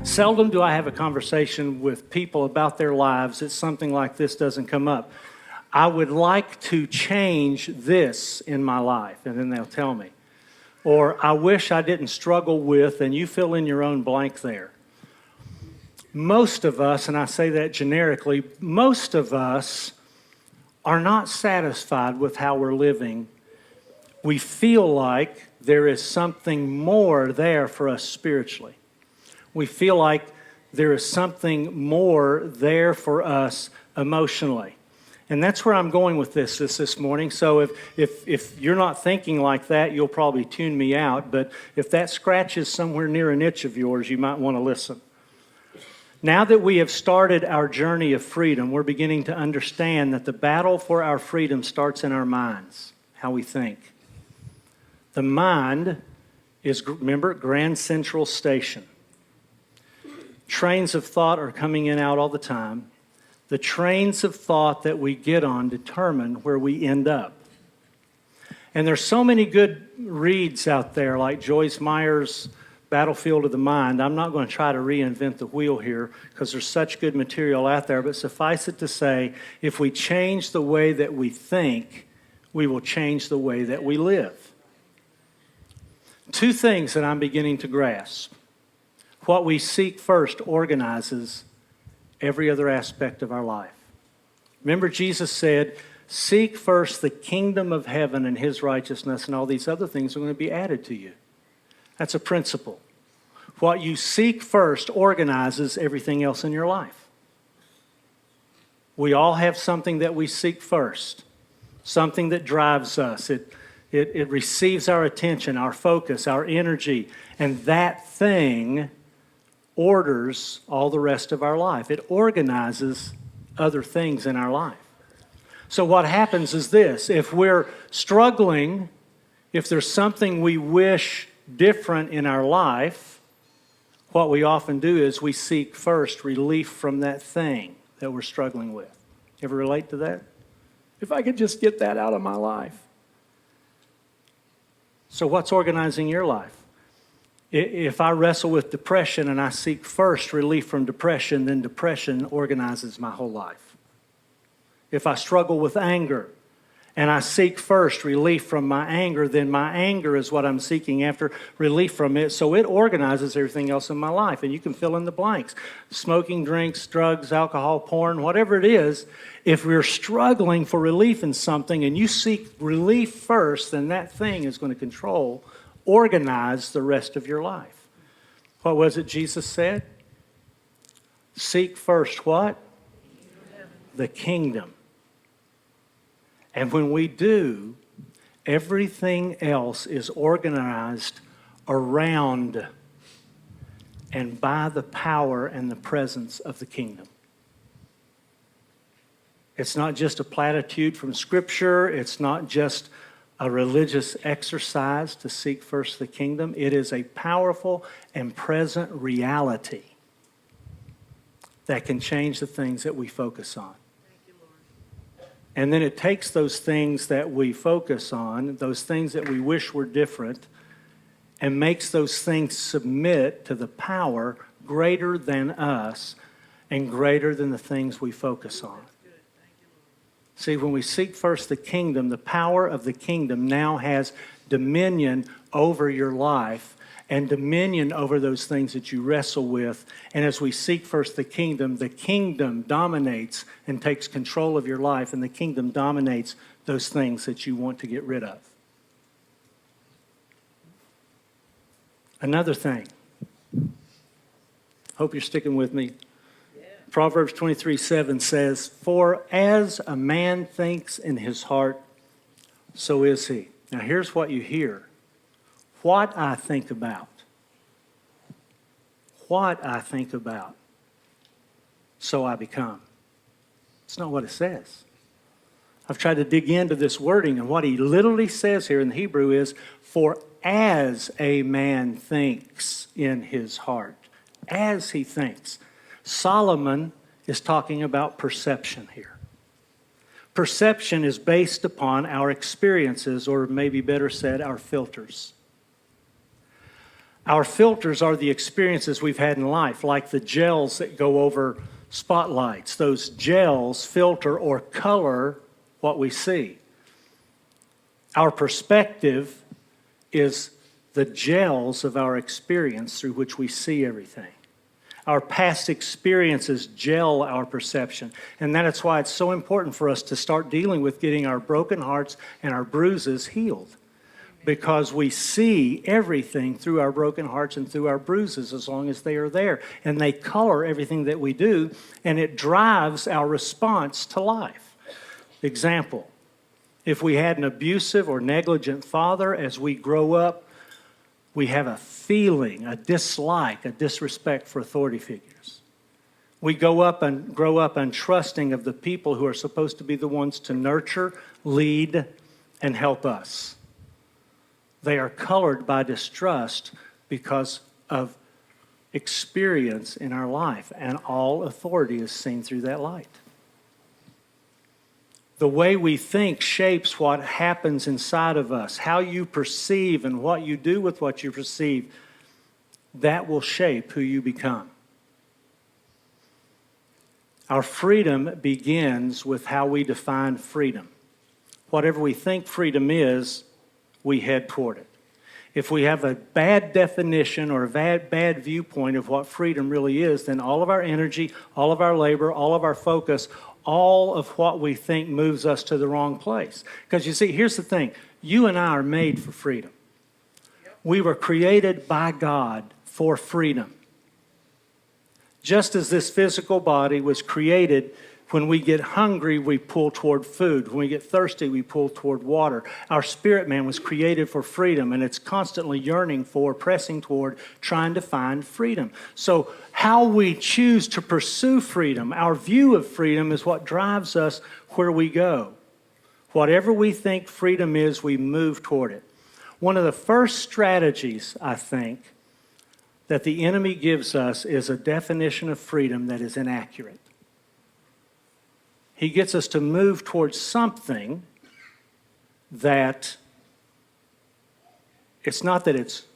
Seldom do I have a conversation with people about their lives that something like this doesn't come up. I would like to change this in my life, and then they'll tell me. Or I wish I didn't struggle with, and you fill in your own blank there. Most of us, and I say that generically, most of us are not satisfied with how we're living. We feel like there is something more there for us spiritually. We feel like there is something more there for us emotionally. And that's where I'm going with this morning. So if you're not thinking like that, you'll probably tune me out. But if that scratches somewhere near an itch of yours, you might want to listen. Now that we have started our journey of freedom, we're beginning to understand that the battle for our freedom starts in our minds, how we think. The mind is, remember, Grand Central Station. Trains of thought are coming in and out all the time. The trains of thought that we get on determine where we end up. And there's so many good reads out there, like Joyce Meyer's Battlefield of the Mind. I'm not going to try to reinvent the wheel here because there's such good material out there, but suffice it to say, if we change the way that we think, we will change the way that we live. Two things that I'm beginning to grasp. What we seek first organizes every other aspect of our life. Remember, Jesus said, seek first the kingdom of heaven and his righteousness, and all these other things are going to be added to you. That's a principle. What you seek first organizes everything else in your life. We all have something that we seek first, something that drives us. It receives our attention, our focus, our energy, and that thing orders all the rest of our life. It organizes other things in our life. So what happens is this: if we're struggling, if there's something we wish different in our life, what we often do is we seek first relief from that thing that we're struggling with. Ever relate to that? If I could just get that out of my life. So what's organizing your life? If I wrestle with depression and I seek first relief from depression, then depression organizes my whole life. If I struggle with anger and I seek first relief from my anger, then my anger is what I'm seeking after relief from it. So it organizes everything else in my life. And you can fill in the blanks. Smoking, drinks, drugs, alcohol, porn, whatever it is. If we're struggling for relief in something and you seek relief first, then that thing is going to organize the rest of your life. What was it Jesus said? Seek first what? The kingdom. And when we do, everything else is organized around and by the power and the presence of the kingdom. It's not just a platitude from Scripture. It's not just a religious exercise to seek first the kingdom. It is a powerful and present reality that can change the things that we focus on. And then it takes those things that we focus on, those things that we wish were different, and makes those things submit to the power greater than us and greater than the things we focus on. See, when we seek first the kingdom, the power of the kingdom now has dominion over your life and dominion over those things that you wrestle with. And as we seek first the kingdom dominates and takes control of your life, and the kingdom dominates those things that you want to get rid of. Another thing. Hope you're sticking with me. Proverbs 23:7 says, "For as a man thinks in his heart, so is he." Now here's what you hear. What I think about. What I think about, so I become. It's not what it says. I've tried to dig into this wording, and what he literally says here in the Hebrew is, "For as a man thinks in his heart." As he thinks. Solomon is talking about perception here. Perception is based upon our experiences, or maybe better said, our filters. Our filters are the experiences we've had in life, like the gels that go over spotlights. Those gels filter or color what we see. Our perspective is the gels of our experience through which we see everything. Our past experiences gel our perception. And that's why it's so important for us to start dealing with getting our broken hearts and our bruises healed. Because we see everything through our broken hearts and through our bruises as long as they are there. And they color everything that we do, and it drives our response to life. Example, if we had an abusive or negligent father, as we grow up, we have a feeling, a dislike, a disrespect for authority figures. We grow up untrusting of the people who are supposed to be the ones to nurture, lead, and help us. They are colored by distrust because of experience in our life, and all authority is seen through that light. The way we think shapes what happens inside of us. How you perceive and what you do with what you perceive, that will shape who you become. Our freedom begins with how we define freedom. Whatever we think freedom is, we head toward it. If we have a bad definition or a bad viewpoint of what freedom really is, then all of our energy, all of our labor, all of our focus, all of what we think moves us to the wrong place. Because you see, here's the thing. You and I are made for freedom. We were created by God for freedom. Just as this physical body was created, when we get hungry, we pull toward food. When we get thirsty, we pull toward water. Our spirit man was created for freedom, and it's constantly yearning for, pressing toward, trying to find freedom. So how we choose to pursue freedom, our view of freedom, is what drives us where we go. Whatever we think freedom is, we move toward it. One of the first strategies, I think, that the enemy gives us is a definition of freedom that is inaccurate. He gets us to move towards something that it's not that it's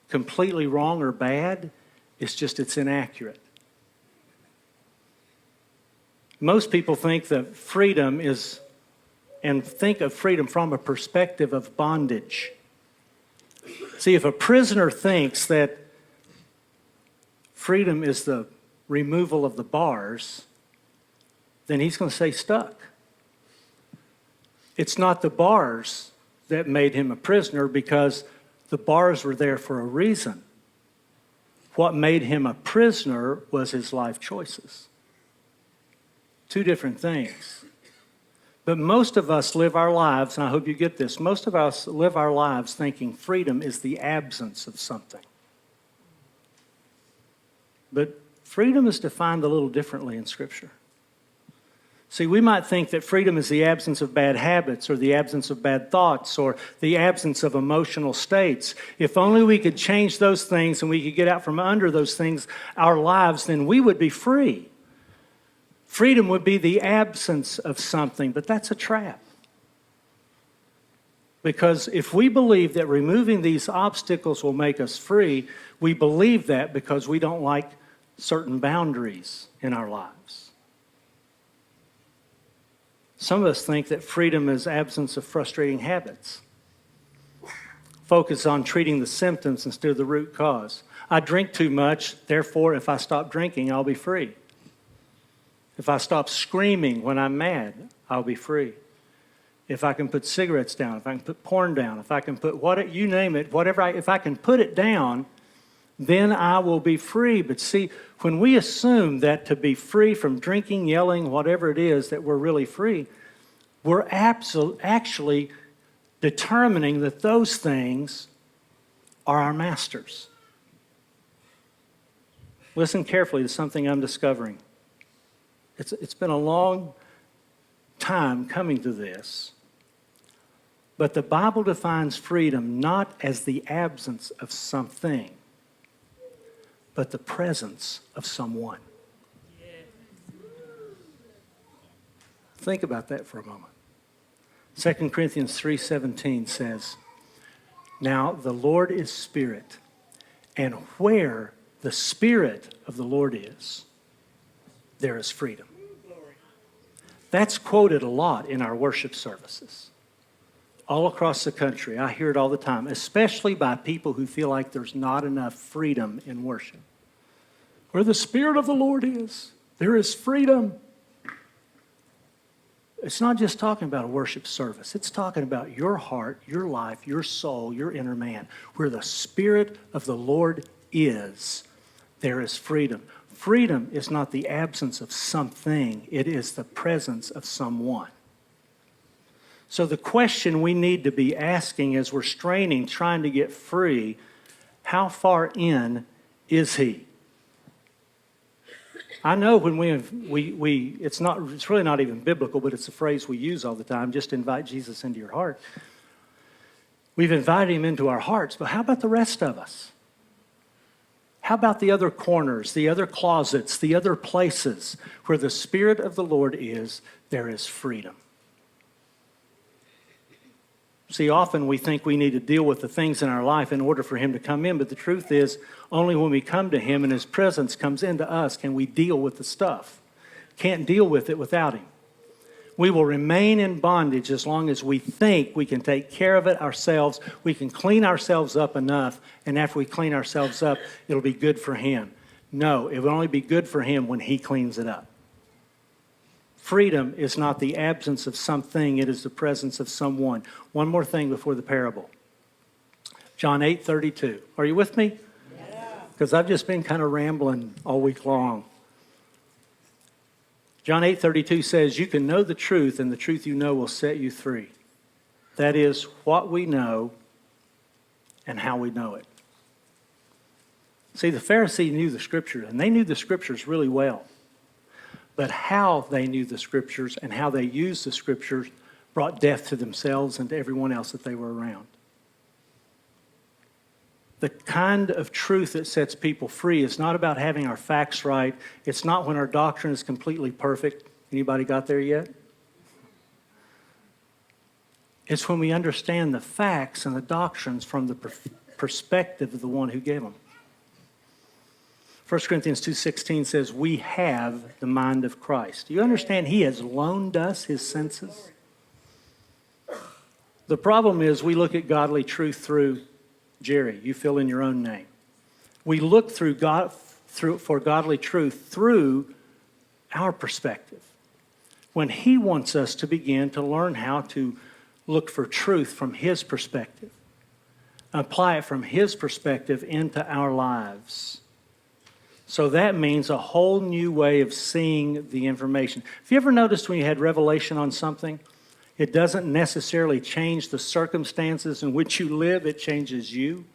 completely wrong or bad, it's inaccurate. Most people think that freedom is, and think of freedom from a perspective of bondage. See, if a prisoner thinks that freedom is the removal of the bars, then he's going to stay stuck. It's not the bars that made him a prisoner, because the bars were there for a reason. What made him a prisoner was his life choices. Two different things. But most of us live our lives, and I hope you get this, most of us live our lives thinking freedom is the absence of something. But freedom is defined a little differently in Scripture. See, we might think that freedom is the absence of bad habits or the absence of bad thoughts or the absence of emotional states. If only we could change those things and we could get out from under those things, our lives, then we would be free. Freedom would be the absence of something, but that's a trap. Because if we believe that removing these obstacles will make us free, we believe that because we don't like certain boundaries in our lives. Some of us think that freedom is absence of frustrating habits. Focus on treating the symptoms instead of the root cause. I drink too much, therefore if I stop drinking, I'll be free. If I stop screaming when I'm mad, I'll be free. If I can put cigarettes down, if I can put porn down, if I can put you name it, if I can put it down, then I will be free. But see, when we assume that to be free from drinking, yelling, whatever it is, that we're really free, we're actually determining that those things are our masters. Listen carefully to something I'm discovering. It's been a long time coming to this. But the Bible defines freedom not as the absence of something, but the presence of someone. Think about that for a moment. 2 Corinthians 3:17 says, "Now the Lord is Spirit, And where the Spirit of the Lord is, there is freedom. That's quoted a lot in our worship services. All across the country, I hear it all the time, especially by people who feel like there's not enough freedom in worship. Where the Spirit of the Lord is, there is freedom. It's not just talking about a worship service. It's talking about your heart, your life, your soul, your inner man. Where the Spirit of the Lord is, there is freedom. Freedom is not the absence of something. It is the presence of someone. So the question we need to be asking as we're straining, trying to get free, how far in is He? I know when it's really not even biblical, but it's a phrase we use all the time, just invite Jesus into your heart. We've invited Him into our hearts, but how about the rest of us? How about the other corners, the other closets, the other places where the Spirit of the Lord is, there is freedom. See, often we think we need to deal with the things in our life in order for Him to come in, but the truth is, only when we come to Him and His presence comes into us can we deal with the stuff. Can't deal with it without Him. We will remain in bondage as long as we think we can take care of it ourselves. We can clean ourselves up enough, and after we clean ourselves up, it'll be good for Him. No, it will only be good for Him when He cleans it up. Freedom is not the absence of something, it is the presence of someone. One more thing before the parable. John 8:32. Are you with me? Because I've just been kind of rambling all week long. John 8:32 says, you can know the truth, and the truth you know will set you free. That is what we know and how we know it. See, the Pharisee knew the Scriptures, and they knew the Scriptures really well. But how they knew the Scriptures and how they used the Scriptures brought death to themselves and to everyone else that they were around. The kind of truth that sets people free is not about having our facts right. It's not when our doctrine is completely perfect. Anybody got there yet? It's when we understand the facts and the doctrines from the perspective of the one who gave them. 1 Corinthians 2:16 says, we have the mind of Christ. Do you understand He has loaned us His senses? The problem is we look at godly truth through Jerry. You fill in your own name. We look for godly truth through our perspective. When He wants us to begin to learn how to look for truth from His perspective, apply it from His perspective into our lives. So that means a whole new way of seeing the information. Have you ever noticed when you had revelation on something, it doesn't necessarily change the circumstances in which you live, it changes you.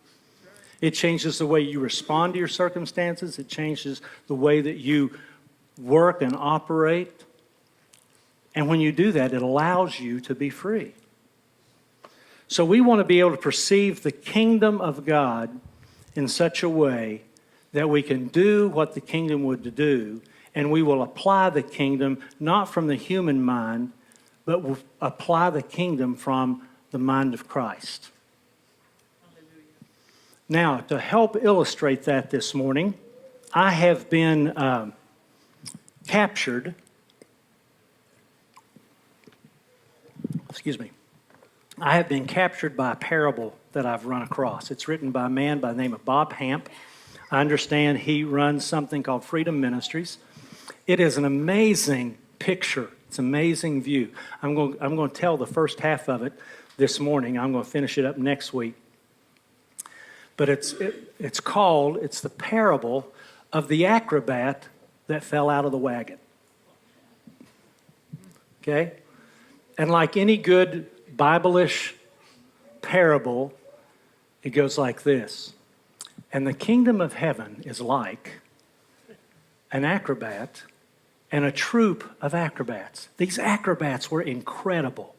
It changes the way you respond to your circumstances. It changes the way that you work and operate. And when you do that, it allows you to be free. So we want to be able to perceive the kingdom of God in such a way that we can do what the kingdom would do, and we will apply the kingdom not from the human mind, but we'll apply the kingdom from the mind of Christ. Now, to help illustrate that this morning, I have been captured. I have been captured by a parable that I've run across. It's written by a man by the name of Bob Hamp. I understand he runs something called Freedom Ministries. It is an amazing picture. It's an amazing view. I'm going to tell the first half of it this morning. I'm going to finish it up next week. But it's the parable of the acrobat that fell out of the wagon. Okay? And like any good Bible-ish parable, it goes like this. And the kingdom of heaven is like an acrobat and a troupe of acrobats. These acrobats were incredible.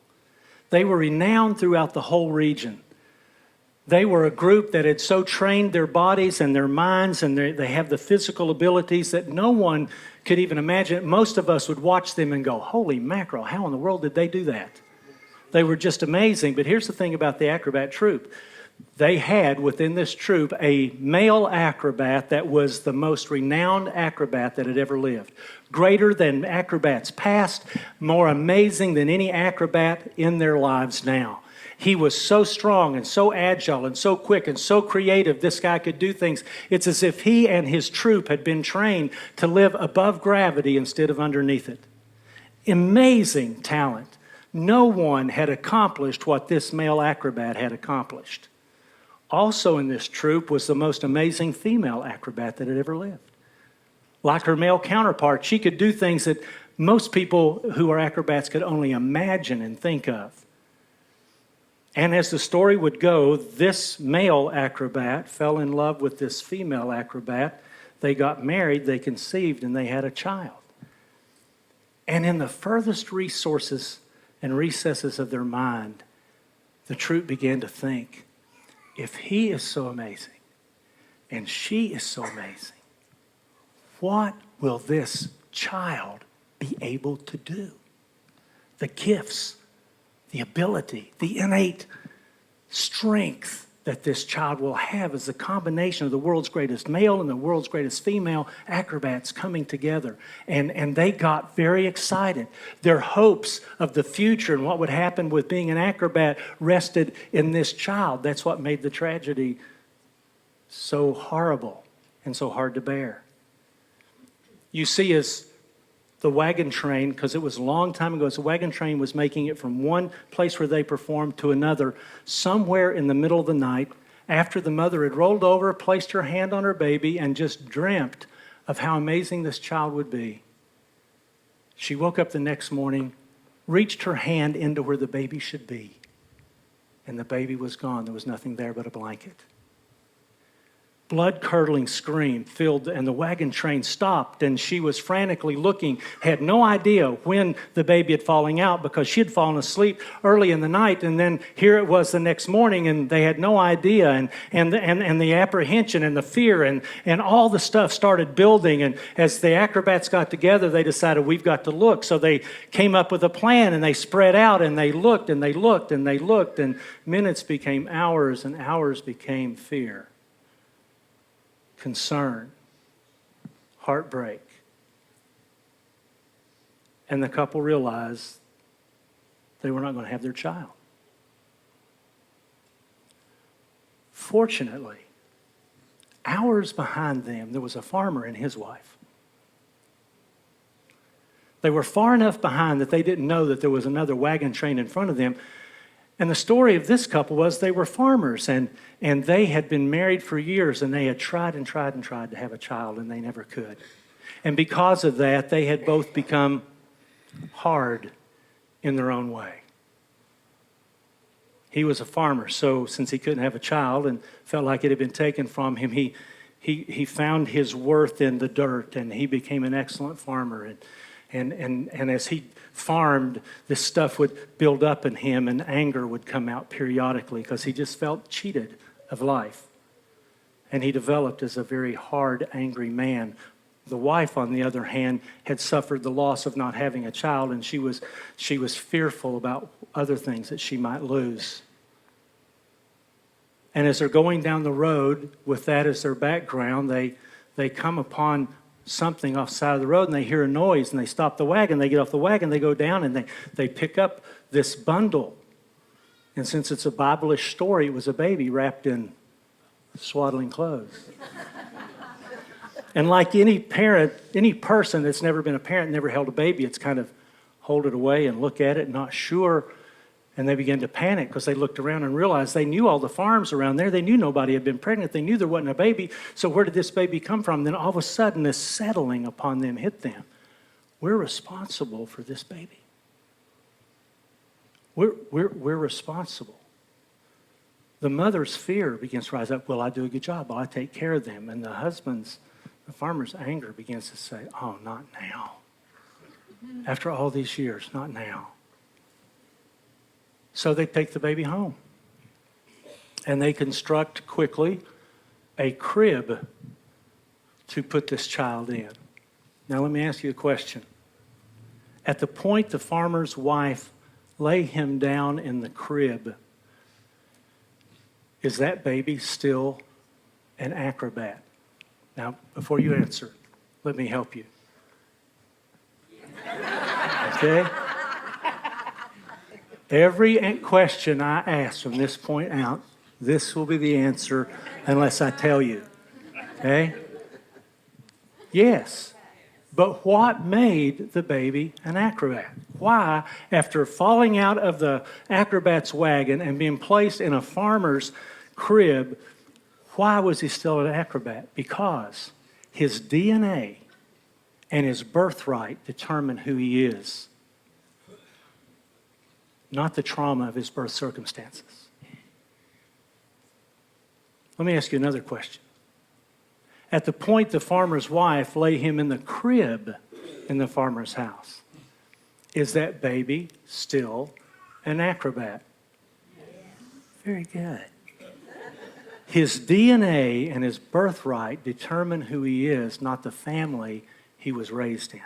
They were renowned throughout the whole region. They were a group that had so trained their bodies and their minds, and they have the physical abilities that no one could even imagine. Most of us would watch them and go, holy mackerel, how in the world did they do that? They were just amazing. But here's the thing about the acrobat troupe. they had within this troop a male acrobat that was the most renowned acrobat that had ever lived. Greater than acrobats past, more amazing than any acrobat in their lives now. He was so strong and so agile and so quick and so creative, this guy could do things. It's as if he and his troop had been trained to live above gravity instead of underneath it. Amazing talent. No one had accomplished what this male acrobat had accomplished. Also in this troop was the most amazing female acrobat that had ever lived. Like her male counterpart, she could do things that most people who are acrobats could only imagine and think of. And as the story would go, this male acrobat fell in love with this female acrobat. They got married, they conceived, and they had a child. And in the furthest resources and recesses of their mind, the troop began to think, if he is so amazing and she is so amazing, what will this child be able to do? The gifts, the ability, the innate strength that this child will have is the combination of the world's greatest male and the world's greatest female acrobats coming together. And they got very excited. Their hopes of the future and what would happen with being an acrobat rested in this child. That's what made the tragedy so horrible and so hard to bear. You see, as the wagon train, because it was a long time ago, as the wagon train was making it from one place where they performed to another, somewhere in the middle of the night, after the mother had rolled over, placed her hand on her baby, and just dreamt of how amazing this child would be, she woke up the next morning, reached her hand into where the baby should be, and the baby was gone. There was nothing there but a blanket. Blood-curdling scream filled, and the wagon train stopped, and she was frantically looking, had no idea when the baby had fallen out because she had fallen asleep early in the night, and then here it was the next morning, and they had no idea, and the apprehension and the fear and all the stuff started building, and as the acrobats got together, they decided, we've got to look. So they came up with a plan, and they spread out, and they looked, and they looked, and they looked, and minutes became hours, and hours became fear. Concern, heartbreak. And the couple realized they were not going to have their child. Fortunately, hours behind them, there was a farmer and his wife. They were far enough behind that they didn't know that there was another wagon train in front of them. And the story of this couple was they were farmers, and they had been married for years, and they had tried and tried and tried to have a child, and they never could. And because of that, they had both become hard in their own way. He was a farmer, so since he couldn't have a child and felt like it had been taken from him, he found his worth in the dirt, and he became an excellent farmer. And as he farmed, this stuff would build up in him, and anger would come out periodically because he just felt cheated of life. And he developed as a very hard, angry man. The wife, on the other hand, had suffered the loss of not having a child, and she was fearful about other things that she might lose. And as they're going down the road with that as their background, they come upon something off the side of the road, and they hear a noise, and they stop the wagon. They get off the wagon, they go down, and they pick up this bundle. And since it's a Bible-ish story, it was a baby wrapped in swaddling clothes. And like any parent, any person that's never been a parent, never held a baby, it's kind of hold it away and look at it, not sure. And they began to panic because they looked around and realized they knew all the farms around there. They knew nobody had been pregnant. They knew there wasn't a baby. So where did this baby come from? Then all of a sudden, this settling upon them hit them. We're responsible for this baby. We're responsible. The mother's fear begins to rise up. Will I do a good job? Will I take care of them? And the farmer's anger begins to say, oh, not now. After all these years, not now. So they take the baby home. And they construct quickly a crib to put this child in. Now let me ask you a question. At the point the farmer's wife lay him down in the crib, is that baby still an acrobat? Now, before you answer, let me help you. Okay? Every question I ask from this point out, this will be the answer unless I tell you. Okay? Yes. But what made the baby an acrobat? Why, after falling out of the acrobat's wagon and being placed in a farmer's crib, why was he still an acrobat? Because his DNA and his birthright determine who he is, not the trauma of his birth circumstances. Let me ask you another question. At the point the farmer's wife lay him in the crib in the farmer's house, is that baby still an acrobat? Very good. His DNA and his birthright determine who he is, not the family he was raised in.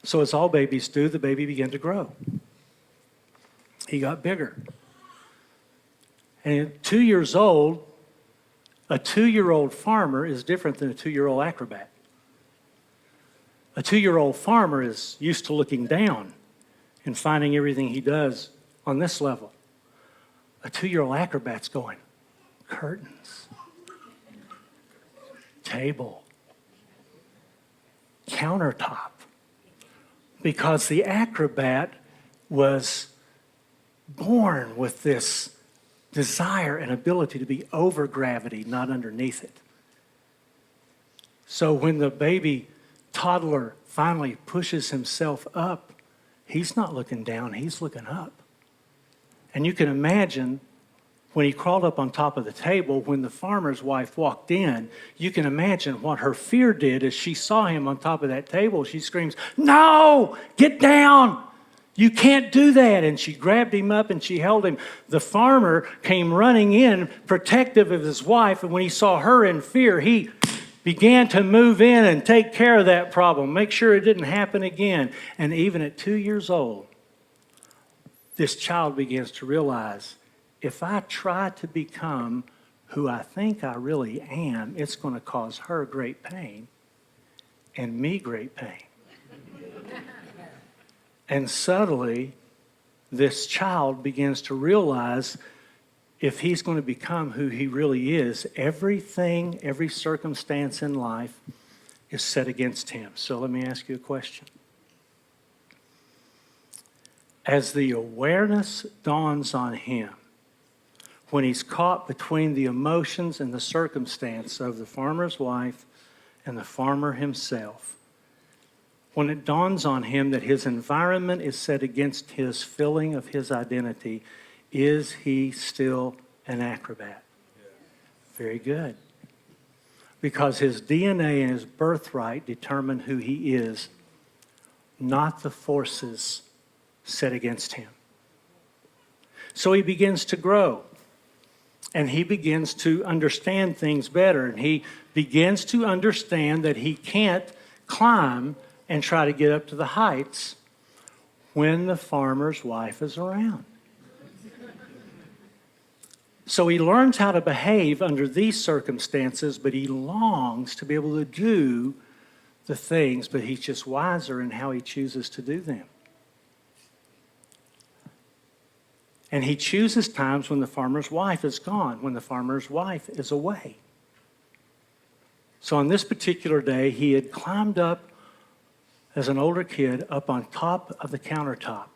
So as all babies do, the baby began to grow. He got bigger. And at 2 years old, a 2-year-old farmer is different than a 2-year-old acrobat. A 2-year-old farmer is used to looking down and finding everything he does on this level. A 2-year-old acrobat's going, curtains, table, countertop. Because the acrobat was born with this desire and ability to be over gravity, not underneath it. So when the baby toddler finally pushes himself up, he's not looking down, he's looking up. And you can imagine when he crawled up on top of the table, when the farmer's wife walked in, you can imagine what her fear did as she saw him on top of that table. She screams, "No, get down. You can't do that." And she grabbed him up and she held him. The farmer came running in, protective of his wife. And when he saw her in fear, he began to move in and take care of that problem, make sure it didn't happen again. And even at 2 years old, this child begins to realize, if I try to become who I think I really am, it's going to cause her great pain and me great pain. And subtly, this child begins to realize if he's going to become who he really is, everything, every circumstance in life is set against him. So let me ask you a question. As the awareness dawns on him, when he's caught between the emotions and the circumstance of the farmer's wife and the farmer himself, when it dawns on him that his environment is set against his filling of his identity, is he still an acrobat? Very good. Because his DNA and his birthright determine who he is, not the forces set against him. So he begins to grow. And he begins to understand things better. And he begins to understand that he can't climb and try to get up to the heights when the farmer's wife is around. So he learns how to behave under these circumstances, but he longs to be able to do the things, but he's just wiser in how he chooses to do them. And he chooses times when the farmer's wife is gone, when the farmer's wife is away. So on this particular day, he had climbed up as an older kid up on top of the countertop.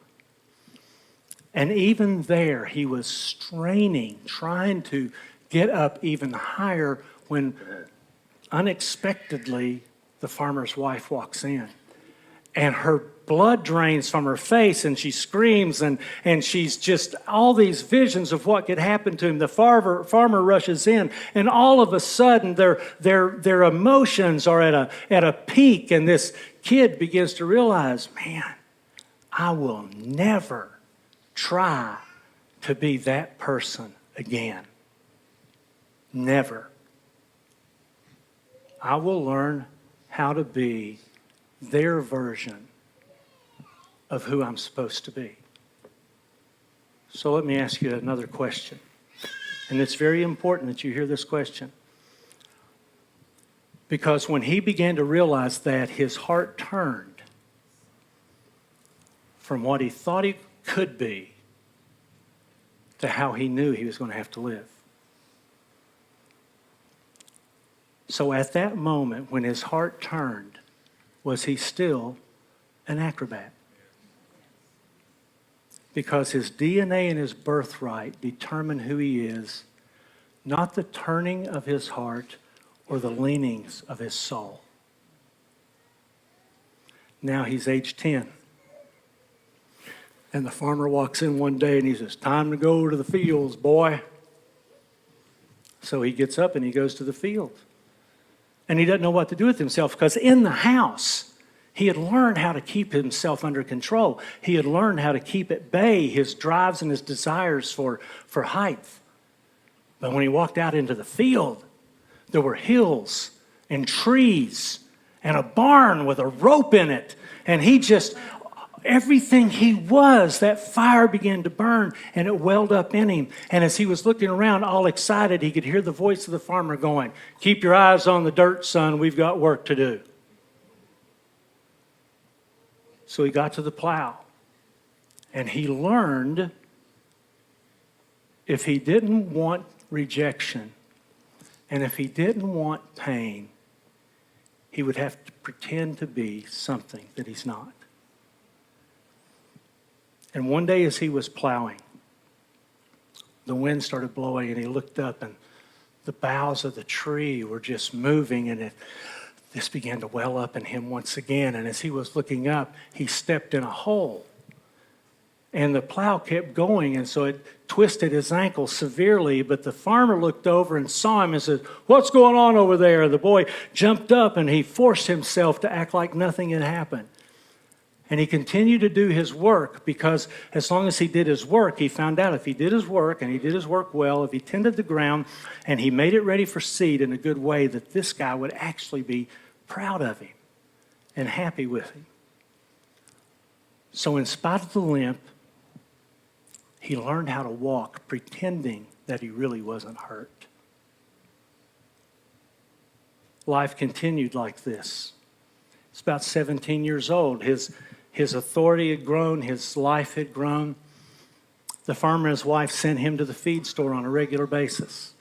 And even there, he was straining, trying to get up even higher when unexpectedly the farmer's wife walks in. And her blood drains from her face and she screams and she's just all these visions of what could happen to him. The farmer rushes in and all of a sudden their emotions are at a peak, and this kid begins to realize, man, I will never try to be that person again. Never. I will learn how to be their version of who I'm supposed to be. So let me ask you another question. And it's very important that you hear this question. Because when he began to realize that, his heart turned from what he thought he could be to how he knew he was going to have to live. So at that moment, when his heart turned, was he still an acrobat? Because his DNA and his birthright determine who he is, not the turning of his heart or the leanings of his soul. Now he's age 10. And the farmer walks in one day and he says, "Time to go to the fields, boy." So he gets up and he goes to the field. And he doesn't know what to do with himself, because in the house, he had learned how to keep himself under control. He had learned how to keep at bay his drives and his desires for height. But when he walked out into the field, there were hills and trees and a barn with a rope in it. And he just, everything he was, that fire began to burn and it welled up in him. And as he was looking around all excited, he could hear the voice of the farmer going, "Keep your eyes on the dirt, son. We've got work to do." So he got to the plow and he learned if he didn't want rejection and if he didn't want pain, he would have to pretend to be something that he's not. And one day as he was plowing, the wind started blowing and he looked up and the boughs of the tree were just moving, and this began to well up in him once again. And as he was looking up, he stepped in a hole. And the plow kept going, and so it twisted his ankle severely. But the farmer looked over and saw him and said, "What's going on over there?" The boy jumped up and he forced himself to act like nothing had happened. And he continued to do his work, because as long as he did his work, he found out if he did his work and he did his work well, if he tended the ground and he made it ready for seed in a good way, that this guy would actually be proud of him and happy with him. So in spite of the limp, he learned how to walk pretending that he really wasn't hurt. Life continued like this. He's about 17 years old. His authority had grown. His life had grown. The farmer and his wife sent him to the feed store on a regular basis.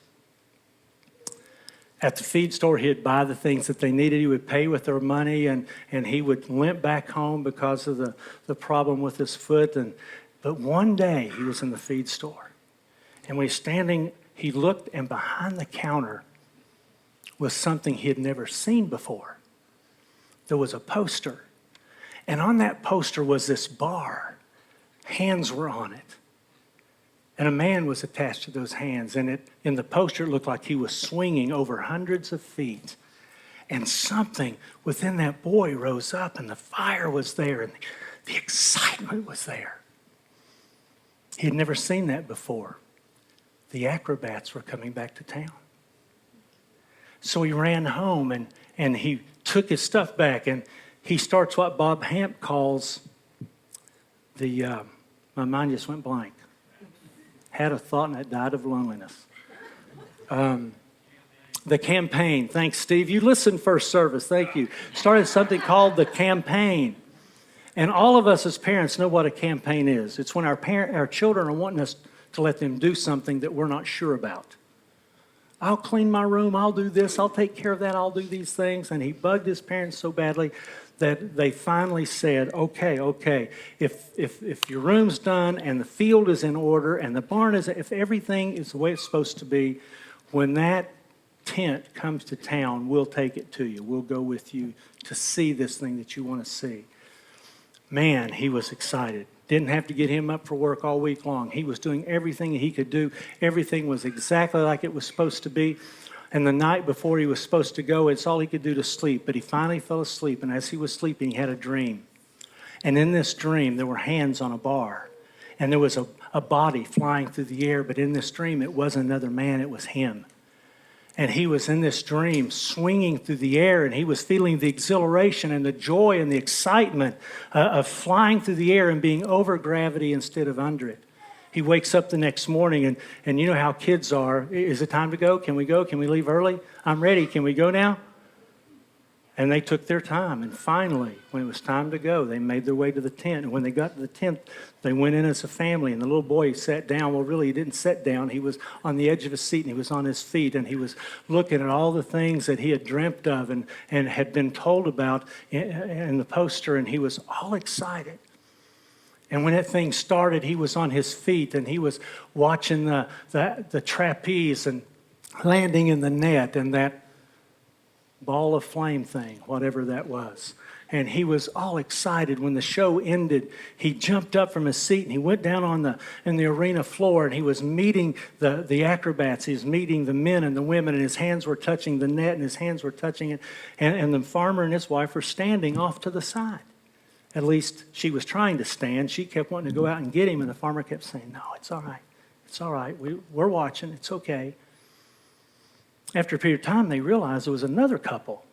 At the feed store, he'd buy the things that they needed. He would pay with their money, and he would limp back home because of the problem with his foot. But one day, he was in the feed store. And when he's standing, he looked, and behind the counter was something he had never seen before. There was a poster. And on that poster was this bar. Hands were on it. And a man was attached to those hands. And in the poster, it looked like he was swinging over hundreds of feet. And something within that boy rose up, and the fire was there, and the excitement was there. He had never seen that before. The acrobats were coming back to town. So he ran home, and he took his stuff back, and he starts what Bob Hamp calls my mind just went blank. Had a thought and it died of loneliness. The campaign. Thanks, Steve. You listened first service. Thank you. Started something called the campaign. And all of us as parents know what a campaign is. It's when our children are wanting us to let them do something that we're not sure about. I'll clean my room, I'll do this, I'll take care of that, I'll do these things. And he bugged his parents so badly that they finally said, okay, if your room's done and the field is in order and the barn is, if everything is the way it's supposed to be, when that tent comes to town, we'll take it to you. We'll go with you to see this thing that you want to see. Man, he was excited. Didn't have to get him up for work all week long. He was doing everything he could do. Everything was exactly like it was supposed to be. And the night before he was supposed to go, it's all he could do to sleep. But he finally fell asleep, and as he was sleeping, he had a dream. And in this dream, there were hands on a bar. And there was a body flying through the air. But in this dream, it wasn't another man, it was him. And he was in this dream swinging through the air, and he was feeling the exhilaration and the joy and the excitement of flying through the air and being over gravity instead of under it. He wakes up the next morning, and you know how kids are. Is it time to go? Can we go? Can we leave early? I'm ready. Can we go now? And they took their time. And finally, when it was time to go, they made their way to the tent. And when they got to the tent, they went in as a family. And the little boy sat down. Well, really, he didn't sit down. He was on the edge of a seat, and he was on his feet. And he was looking at all the things that he had dreamt of and had been told about in the poster. And he was all excited. And when that thing started, he was on his feet, and he was watching the trapeze and landing in the net and that ball of flame thing, whatever that was. And he was all excited. When the show ended, he jumped up from his seat and he went down in the arena floor, and he was meeting the acrobats. He was meeting the men and the women, and his hands were touching the net and his hands were touching it. And the farmer and his wife were standing off to the side. At least she was trying to stand. She kept wanting to go out and get him, and the farmer kept saying, "No, it's all right. It's all right. We're watching. It's okay." After a period of time, they realized there was another couple,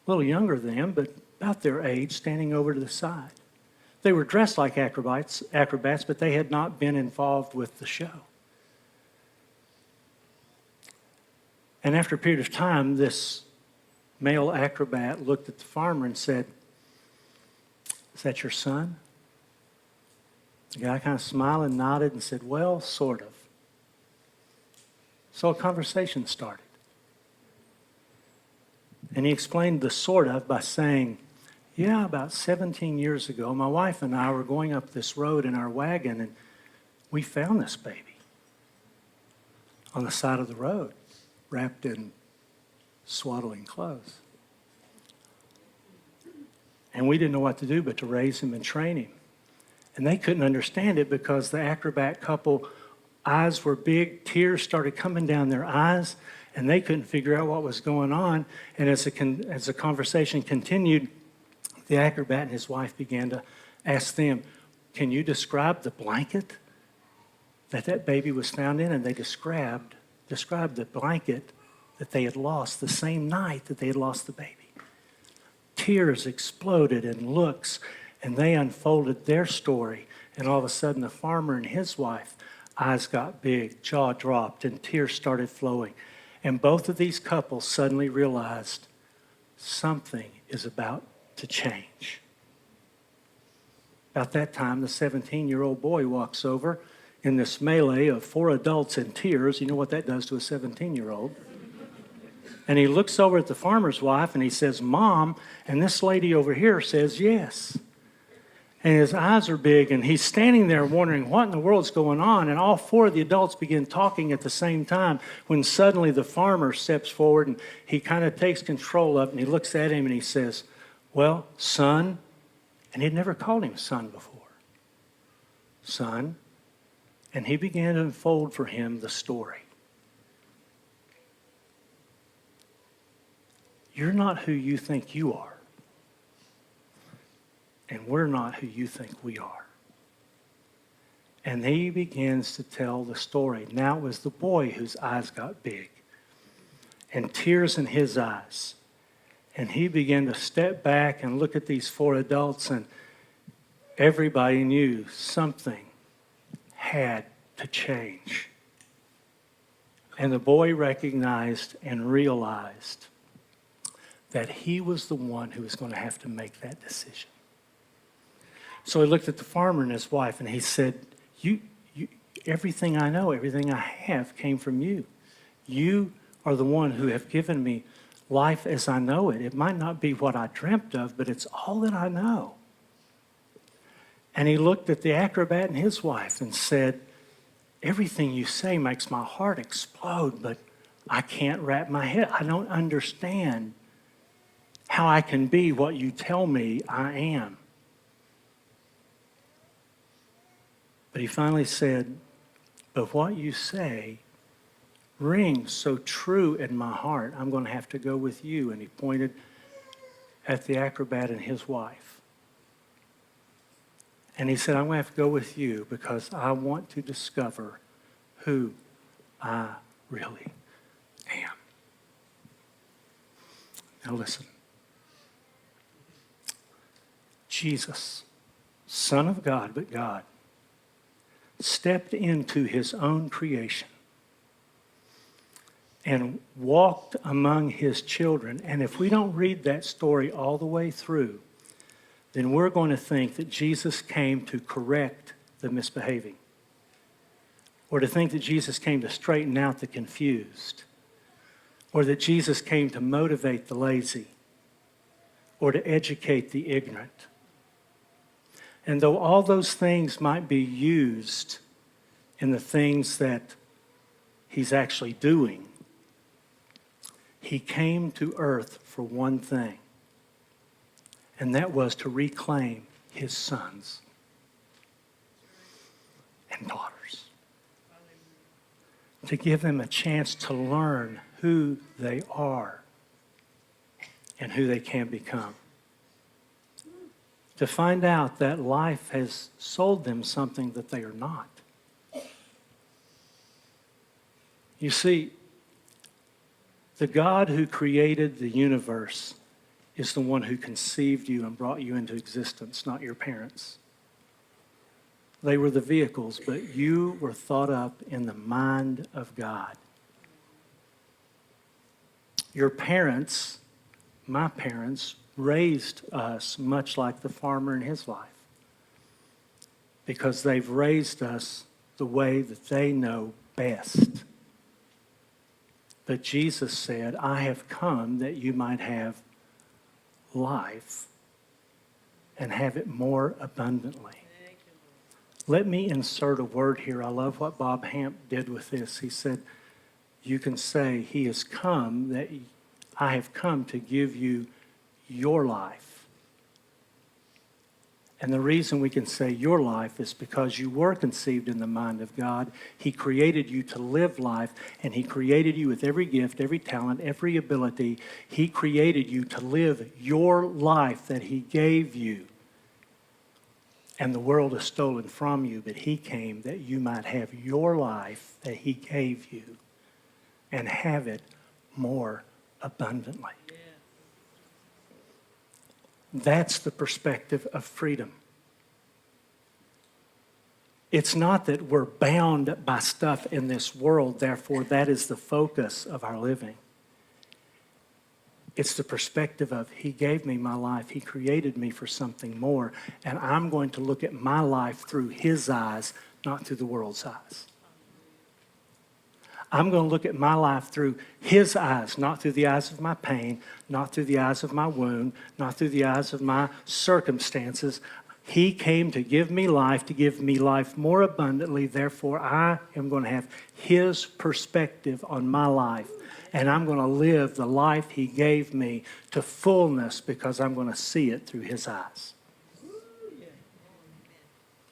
a little younger than them, but about their age, standing over to the side. They were dressed like acrobats, but they had not been involved with the show. And after a period of time, this male acrobat looked at the farmer and said, "Is that your son?" The guy kind of smiled and nodded and said, "Well, sort of." So a conversation started. And he explained the sort of by saying, "Yeah, about 17 years ago, my wife and I were going up this road in our wagon, and we found this baby on the side of the road, wrapped in swaddling clothes. And we didn't know what to do but to raise him and train him." And they couldn't understand it because the acrobat couple eyes were big, tears started coming down their eyes, and they couldn't figure out what was going on. And as the conversation continued, the acrobat and his wife began to ask them, "Can you describe the blanket that baby was found in?" And they described the blanket that they had lost the same night that they had lost the baby. Tears exploded and looks, and they unfolded their story. And all of a sudden, the farmer and his wife, eyes got big, jaw dropped, and tears started flowing. And both of these couples suddenly realized something is about to change. About that time, the 17-year-old boy walks over in this melee of 4 adults in tears. You know what that does to a 17-year-old. And he looks over at the farmer's wife and he says, "Mom," and this lady over here says, "Yes." And his eyes are big, and he's standing there wondering what in the world's going on. And all 4 of the adults begin talking at the same time when suddenly the farmer steps forward, and he kind of takes control of it, and he looks at him and he says, "Well, son," and he'd never called him son before. "Son," and he began to unfold for him the story. "You're not who you think you are. And we're not who you think we are." And he begins to tell the story. Now it was the boy whose eyes got big and tears in his eyes. And he began to step back and look at these 4 adults, and everybody knew something had to change. And the boy recognized and realized that he was the one who was going to have to make that decision. So he looked at the farmer and his wife, and he said, you, everything I know, everything I have came from you. You are the one who have given me life as I know it. It might not be what I dreamt of, but it's all that I know." And he looked at the acrobat and his wife and said, "Everything you say makes my heart explode, but I can't wrap my head. I don't understand how I can be what you tell me I am." But he finally said, "But what you say rings so true in my heart, I'm going to have to go with you." And he pointed at the acrobat and his wife. And he said, "I'm going to have to go with you because I want to discover who I really am." Now listen. Jesus, Son of God, but God, stepped into his own creation and walked among his children. And if we don't read that story all the way through, then we're going to think that Jesus came to correct the misbehaving, or to think that Jesus came to straighten out the confused, or that Jesus came to motivate the lazy, or to educate the ignorant. And though all those things might be used in the things that he's actually doing, he came to earth for one thing, and that was to reclaim his sons and daughters, to give them a chance to learn who they are and who they can become, to find out that life has sold them something that they are not. You see, the God who created the universe is the one who conceived you and brought you into existence, not your parents. They were the vehicles, but you were thought up in the mind of God. Your parents, my parents, raised us much like the farmer in his life, because they've raised us the way that they know best. But Jesus said, I have come that you might have life and have it more abundantly. Let me insert a word here. I love what Bob Hamp did with this. He said, you can say, he has come, that I have come to give you your life. And the reason we can say your life is because you were conceived in the mind of God. He created you to live life, and he created you with every gift, every talent, every ability. He created you to live your life that he gave you. And the world is stolen from you, but he came that you might have your life that he gave you and have it more abundantly. That's the perspective of freedom. It's not that we're bound by stuff in this world, therefore that is the focus of our living. It's the perspective of, he gave me my life, he created me for something more, and I'm going to look at my life through his eyes, not through the world's eyes. I'm going to look at my life through his eyes, not through the eyes of my pain, not through the eyes of my wound, not through the eyes of my circumstances. He came to give me life more abundantly. Therefore, I am going to have his perspective on my life. And I'm going to live the life he gave me to fullness because I'm going to see it through his eyes.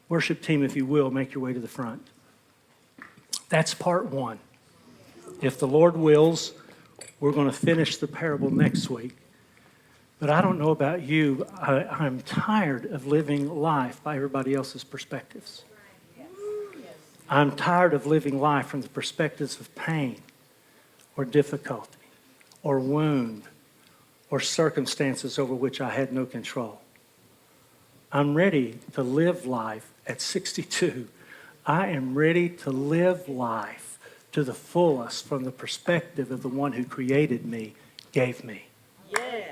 Worship team, if you will, make your way to the front. That's part one. If the Lord wills, we're going to finish the parable next week. But I don't know about you. I'm tired of living life by everybody else's perspectives. I'm tired of living life from the perspectives of pain or difficulty or wound or circumstances over which I had no control. I'm ready to live life at 62. I am ready to live life to the fullest from the perspective of the one who created me, gave me. Yeah.